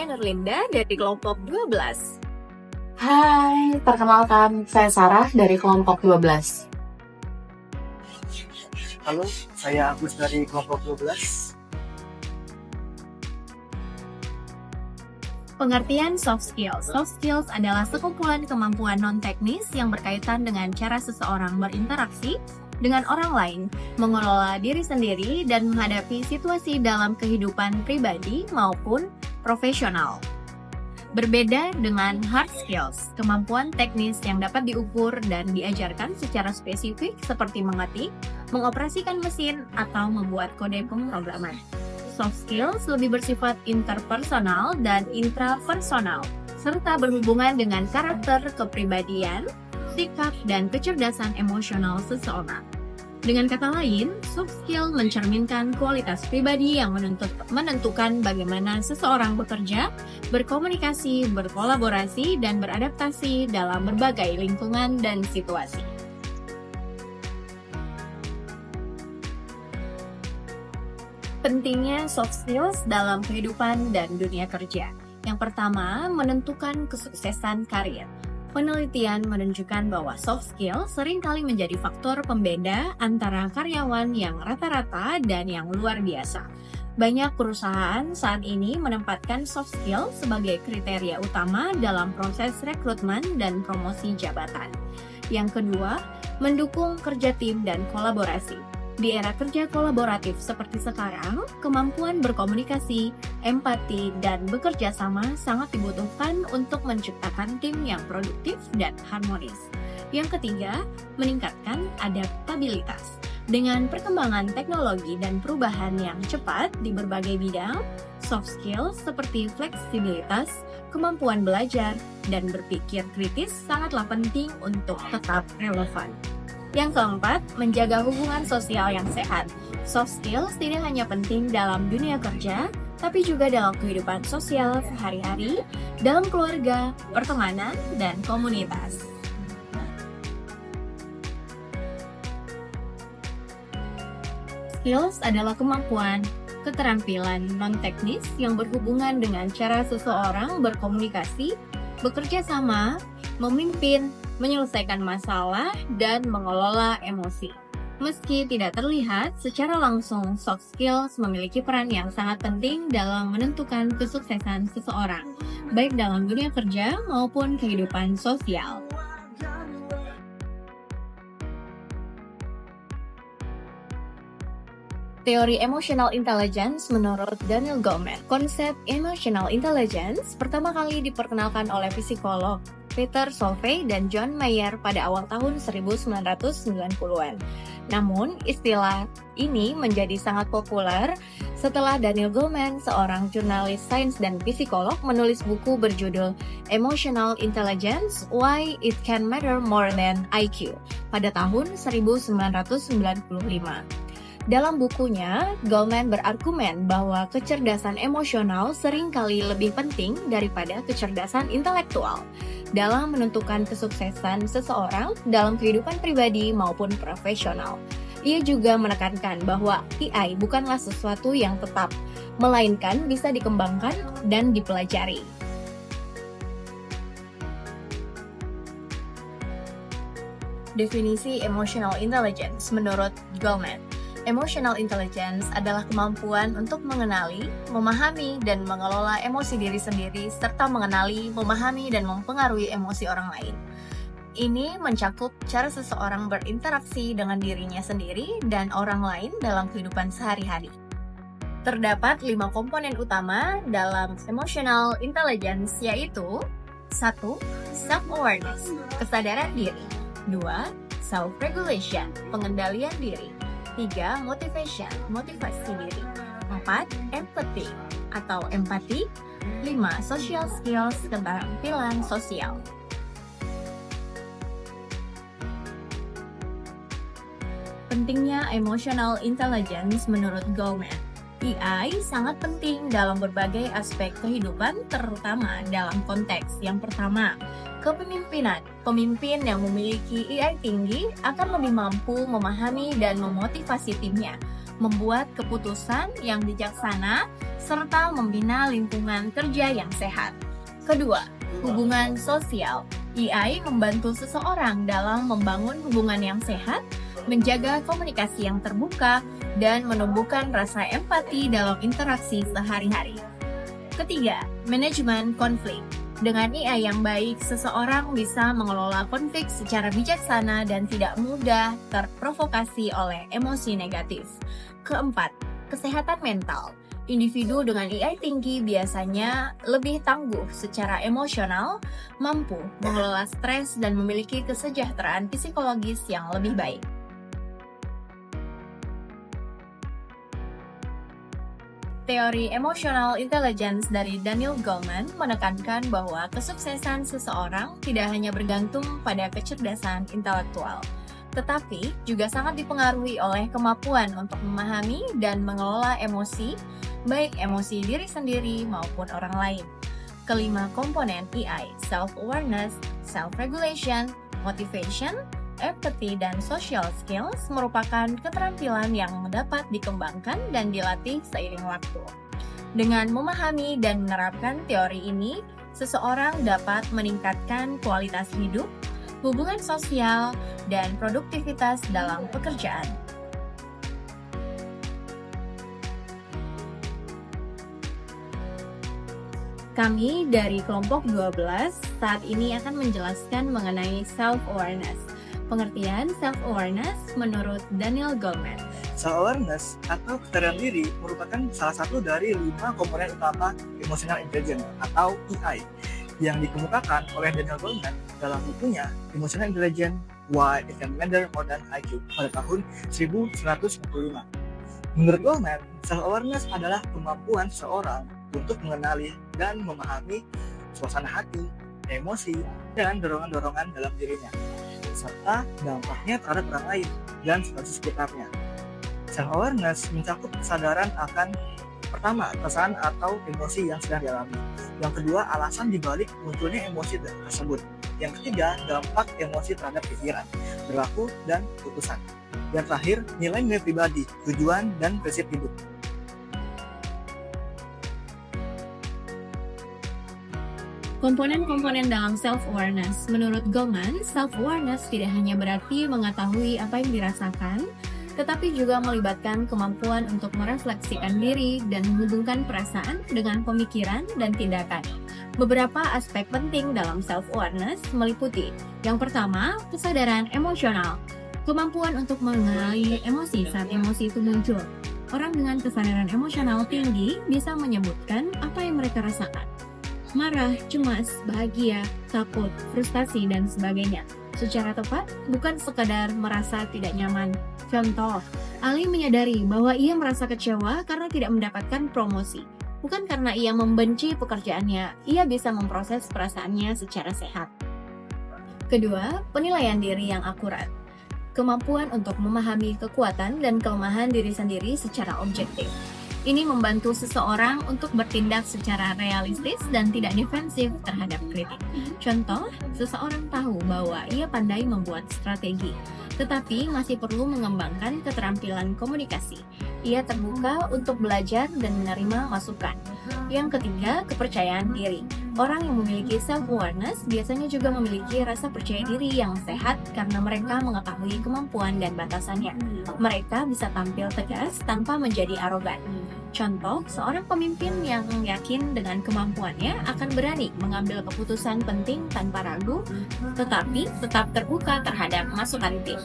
saya Nurlinda dari kelompok 12. Hai, perkenalkan, saya Sarah dari kelompok 12. Halo, saya Agus dari kelompok 12. Pengertian soft skills. Soft skills adalah sekumpulan kemampuan non-teknis yang berkaitan dengan cara seseorang berinteraksi dengan orang lain, mengelola diri sendiri, dan menghadapi situasi dalam kehidupan pribadi maupun profesional. Berbeda dengan hard skills, kemampuan teknis yang dapat diukur dan diajarkan secara spesifik seperti mengetik, mengoperasikan mesin, atau membuat kode pemrograman. Soft skills lebih bersifat interpersonal dan intrapersonal, serta berhubungan dengan karakter kepribadian, sikap, dan kecerdasan emosional seseorang. Dengan kata lain, soft skill mencerminkan kualitas pribadi yang menentukan bagaimana seseorang bekerja, berkomunikasi, berkolaborasi, dan beradaptasi dalam berbagai lingkungan dan situasi. Pentingnya soft skills dalam kehidupan dan dunia kerja. Yang pertama, menentukan kesuksesan karir. Penelitian menunjukkan bahwa soft skill seringkali menjadi faktor pembeda antara karyawan yang rata-rata dan yang luar biasa. Banyak perusahaan saat ini menempatkan soft skill sebagai kriteria utama dalam proses rekrutmen dan promosi jabatan. Yang kedua, mendukung kerja tim dan kolaborasi. Di era kerja kolaboratif seperti sekarang, kemampuan berkomunikasi, empati, dan bekerja sama sangat dibutuhkan untuk menciptakan tim yang produktif dan harmonis. Yang ketiga, meningkatkan adaptabilitas. Dengan perkembangan teknologi dan perubahan yang cepat di berbagai bidang, soft skills seperti fleksibilitas, kemampuan belajar, dan berpikir kritis sangatlah penting untuk tetap relevan. Yang keempat, menjaga hubungan sosial yang sehat. Soft skills tidak hanya penting dalam dunia kerja, tapi juga dalam kehidupan sosial sehari-hari, dalam keluarga, pertemanan, dan komunitas. Skills adalah kemampuan, keterampilan non-teknis yang berhubungan dengan cara seseorang berkomunikasi, bekerja sama, memimpin, menyelesaikan masalah, dan mengelola emosi. Meski tidak terlihat secara langsung, soft skills memiliki peran yang sangat penting dalam menentukan kesuksesan seseorang, baik dalam dunia kerja maupun kehidupan sosial. Teori Emotional Intelligence menurut Daniel Goleman. Konsep Emotional Intelligence pertama kali diperkenalkan oleh psikolog Peter Solvay dan John Mayer pada awal tahun 1990-an. Namun, istilah ini menjadi sangat populer setelah Daniel Goleman, seorang jurnalis sains dan psikolog, menulis buku berjudul Emotional Intelligence: Why It Can Matter More Than IQ pada tahun 1995. Dalam bukunya, Goleman berargumen bahwa kecerdasan emosional seringkali lebih penting daripada kecerdasan intelektual dalam menentukan kesuksesan seseorang dalam kehidupan pribadi maupun profesional. Ia juga menekankan bahwa AI bukanlah sesuatu yang tetap, melainkan bisa dikembangkan dan dipelajari. Definisi Emotional Intelligence menurut Goleman. Emotional intelligence adalah kemampuan untuk mengenali, memahami, dan mengelola emosi diri sendiri, serta mengenali, memahami, dan mempengaruhi emosi orang lain. Ini mencakup cara seseorang berinteraksi dengan dirinya sendiri dan orang lain dalam kehidupan sehari-hari. Terdapat 5 komponen utama dalam emotional intelligence, yaitu 1. Self-awareness, kesadaran diri. 2. Self-regulation, pengendalian diri. 3. Motivation, motivasi diri. 4. Empathy atau empati. 5. Social skills, keterampilan sosial. Pentingnya emotional intelligence menurut Goleman. AI sangat penting dalam berbagai aspek kehidupan, terutama dalam konteks yang pertama, kepemimpinan. Pemimpin yang memiliki AI tinggi akan lebih mampu memahami dan memotivasi timnya, membuat keputusan yang bijaksana, serta membina lingkungan kerja yang sehat. Kedua, hubungan sosial. EI membantu seseorang dalam membangun hubungan yang sehat, menjaga komunikasi yang terbuka, dan menumbuhkan rasa empati dalam interaksi sehari-hari. Ketiga, manajemen konflik. Dengan EI yang baik, seseorang bisa mengelola konflik secara bijaksana dan tidak mudah terprovokasi oleh emosi negatif. Keempat, kesehatan mental. Individu dengan EI tinggi biasanya lebih tangguh secara emosional, mampu mengelola stres, dan memiliki kesejahteraan psikologis yang lebih baik. Teori Emotional Intelligence dari Daniel Goleman menekankan bahwa kesuksesan seseorang tidak hanya bergantung pada kecerdasan intelektual, tetapi juga sangat dipengaruhi oleh kemampuan untuk memahami dan mengelola emosi, baik emosi diri sendiri maupun orang lain. Kelima komponen EI, self-awareness, self-regulation, motivation, empathy, dan social skills merupakan keterampilan yang dapat dikembangkan dan dilatih seiring waktu. Dengan memahami dan menerapkan teori ini, seseorang dapat meningkatkan kualitas hidup, hubungan sosial, dan produktivitas dalam pekerjaan. Kami dari kelompok 12 saat ini akan menjelaskan mengenai self-awareness. Pengertian self-awareness menurut Daniel Goleman. Self-awareness atau kesadaran diri merupakan salah satu dari 5 komponen utama Emotional Intelligence atau EI yang dikemukakan oleh Daniel Goleman dalam bukunya Emotional Intelligence: Why It Can Matter More Than IQ pada tahun 1995. Menurut Goleman, self-awareness adalah kemampuan seseorang untuk mengenali dan memahami suasana hati, emosi, dan dorongan-dorongan dalam dirinya, serta dampaknya terhadap orang lain dan situasi sekitarnya. Self-awareness mencakup kesadaran akan pertama, kesan atau emosi yang sedang dialami. Yang kedua, alasan dibalik munculnya emosi tersebut. Yang ketiga, dampak emosi terhadap pikiran, perilaku, dan keputusan. Yang terakhir, nilai-nilai pribadi, tujuan, dan prinsip hidup. Komponen-komponen dalam self-awareness. Menurut Goleman, self-awareness tidak hanya berarti mengetahui apa yang dirasakan, tetapi juga melibatkan kemampuan untuk merefleksikan diri dan menghubungkan perasaan dengan pemikiran dan tindakan. Beberapa aspek penting dalam self-awareness meliputi: yang pertama, kesadaran emosional. Kemampuan untuk mengenali emosi saat emosi itu muncul. Orang dengan kesadaran emosional tinggi bisa menyebutkan apa yang mereka rasakan: marah, cemas, bahagia, takut, frustasi, dan sebagainya. Secara tepat, bukan sekadar merasa tidak nyaman. Contoh, Ali menyadari bahwa ia merasa kecewa karena tidak mendapatkan promosi. Bukan karena ia membenci pekerjaannya, ia bisa memproses perasaannya secara sehat. Kedua, penilaian diri yang akurat. Kemampuan untuk memahami kekuatan dan kelemahan diri sendiri secara objektif. Ini membantu seseorang untuk bertindak secara realistis dan tidak defensif terhadap kritik. Contoh, seseorang tahu bahwa ia pandai membuat strategi, tetapi masih perlu mengembangkan keterampilan komunikasi. Ia terbuka untuk belajar dan menerima masukan. Yang ketiga, kepercayaan diri. Orang yang memiliki self-awareness biasanya juga memiliki rasa percaya diri yang sehat karena mereka mengetahui kemampuan dan batasannya. Mereka bisa tampil tegas tanpa menjadi arogan. Contoh, seorang pemimpin yang yakin dengan kemampuannya akan berani mengambil keputusan penting tanpa ragu, tetapi tetap terbuka terhadap masukan tim.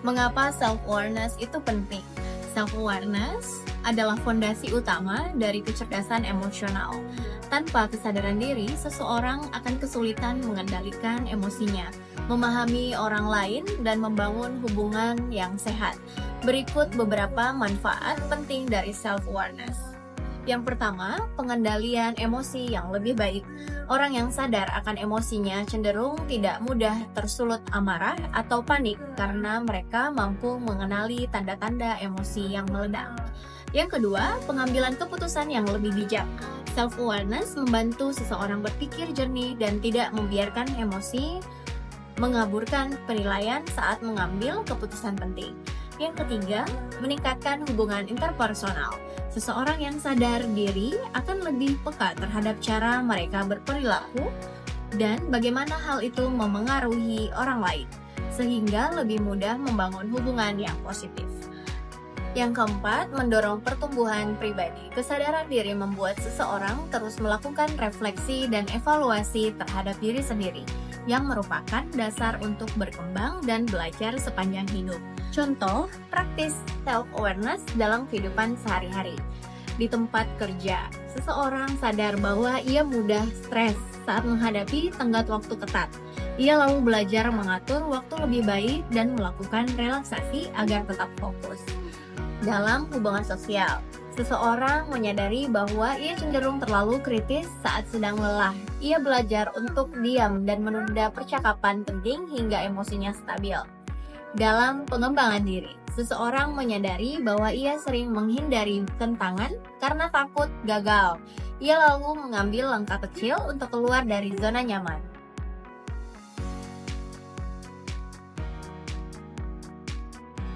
Mengapa self-awareness itu penting? Self-awareness adalah fondasi utama dari kecerdasan emosional. Tanpa kesadaran diri, seseorang akan kesulitan mengendalikan emosinya, memahami orang lain, dan membangun hubungan yang sehat. Berikut beberapa manfaat penting dari self-awareness. Yang pertama, pengendalian emosi yang lebih baik. Orang yang sadar akan emosinya cenderung tidak mudah tersulut amarah atau panik karena mereka mampu mengenali tanda-tanda emosi yang meledak. Yang kedua, pengambilan keputusan yang lebih bijak. Self-awareness membantu seseorang berpikir jernih dan tidak membiarkan emosi mengaburkan penilaian saat mengambil keputusan penting. Yang ketiga, meningkatkan hubungan interpersonal. Seseorang yang sadar diri akan lebih peka terhadap cara mereka berperilaku dan bagaimana hal itu memengaruhi orang lain, sehingga lebih mudah membangun hubungan yang positif. Yang keempat, mendorong pertumbuhan pribadi. Kesadaran diri membuat seseorang terus melakukan refleksi dan evaluasi terhadap diri sendiri, yang merupakan dasar untuk berkembang dan belajar sepanjang hidup. Contoh, praktis self-awareness dalam kehidupan sehari-hari. Di tempat kerja, seseorang sadar bahwa ia mudah stres saat menghadapi tenggat waktu ketat. Ia lalu belajar mengatur waktu lebih baik dan melakukan relaksasi agar tetap fokus. Dalam hubungan sosial, seseorang menyadari bahwa ia cenderung terlalu kritis saat sedang lelah. Ia belajar untuk diam dan menunda percakapan penting hingga emosinya stabil. Dalam pengembangan diri, seseorang menyadari bahwa ia sering menghindari tantangan karena takut gagal. Ia lalu mengambil langkah kecil untuk keluar dari zona nyaman.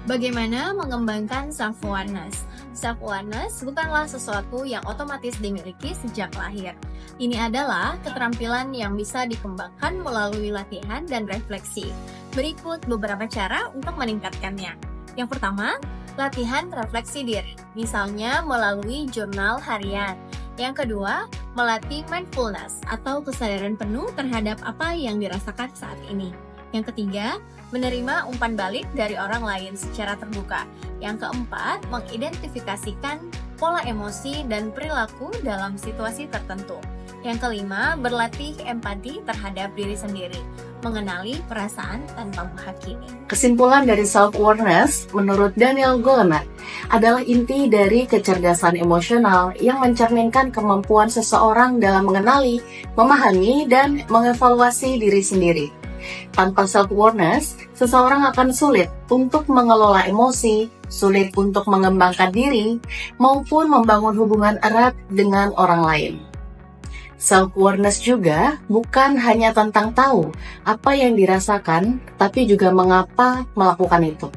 Bagaimana mengembangkan self-awareness? Self-awareness bukanlah sesuatu yang otomatis dimiliki sejak lahir. Ini adalah keterampilan yang bisa dikembangkan melalui latihan dan refleksi. Berikut beberapa cara untuk meningkatkannya. Yang pertama, latihan refleksi diri, misalnya melalui jurnal harian. Yang kedua, melatih mindfulness atau kesadaran penuh terhadap apa yang dirasakan saat ini. Yang ketiga, menerima umpan balik dari orang lain secara terbuka. Yang keempat, mengidentifikasikan pola emosi dan perilaku dalam situasi tertentu. Yang kelima, berlatih empati terhadap diri sendiri, mengenali perasaan tanpa menghakimi. Kesimpulan dari self-awareness menurut Daniel Goleman adalah inti dari kecerdasan emosional yang mencerminkan kemampuan seseorang dalam mengenali, memahami, dan mengevaluasi diri sendiri. Tanpa self-awareness, seseorang akan sulit untuk mengelola emosi, sulit untuk mengembangkan diri, maupun membangun hubungan erat dengan orang lain. Self-awareness juga bukan hanya tentang tahu apa yang dirasakan, tapi juga mengapa melakukan itu.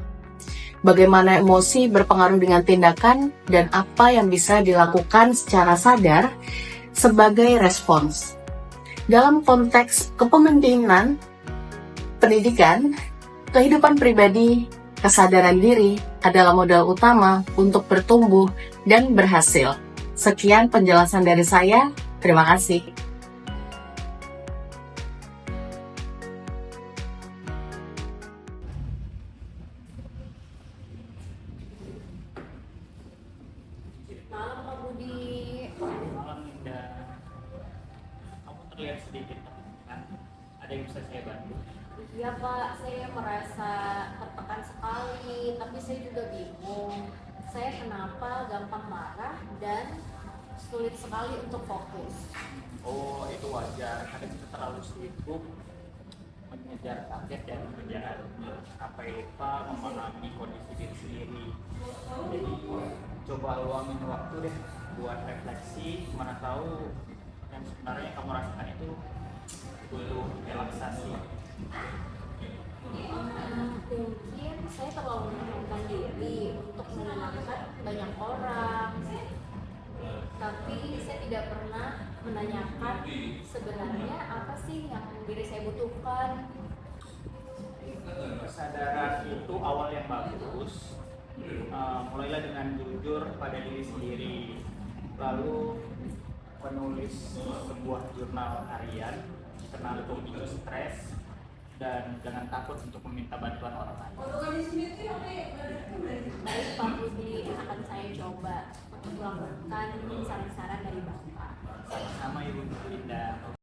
Bagaimana emosi berpengaruh dengan tindakan dan apa yang bisa dilakukan secara sadar sebagai respons. Dalam konteks kepemimpinan, pendidikan, kehidupan pribadi, kesadaran diri adalah modal utama untuk bertumbuh dan berhasil. Sekian penjelasan dari saya. Terima kasih. Malam Pak Budi. Malam Indah, kamu terlihat sedikit tertekan. Ada yang bisa saya bantu? Iya Pak, saya merasa tertekan sekali, tapi saya juga bingung. Saya kenapa gampang marah dan sulit sekali untuk fokus. Oh, itu wajar. Kadang kita terlalu sibuk mengejar target dan pekerjaan, sampai lupa memahami kondisi diri sendiri. Jadi coba luangin waktu deh buat refleksi. Mana tahu yang sebenarnya kamu rasakan itu butuh relaksasi. Mungkin saya terlalu menentukan diri untuk menyenangkan banyak orang, tapi saya tidak pernah menanyakan sebenarnya apa sih yang diri saya butuhkan. Kesadaran itu awal yang bagus. Mulailah dengan jujur pada diri sendiri, lalu menulis sebuah jurnal harian, kenali pemicu stres, dan jangan takut untuk meminta bantuan orang lain. Baik Pak Budi, akan saya coba untuk melakukan saran-saran dari Bapak. Sama-sama Ibu Linda.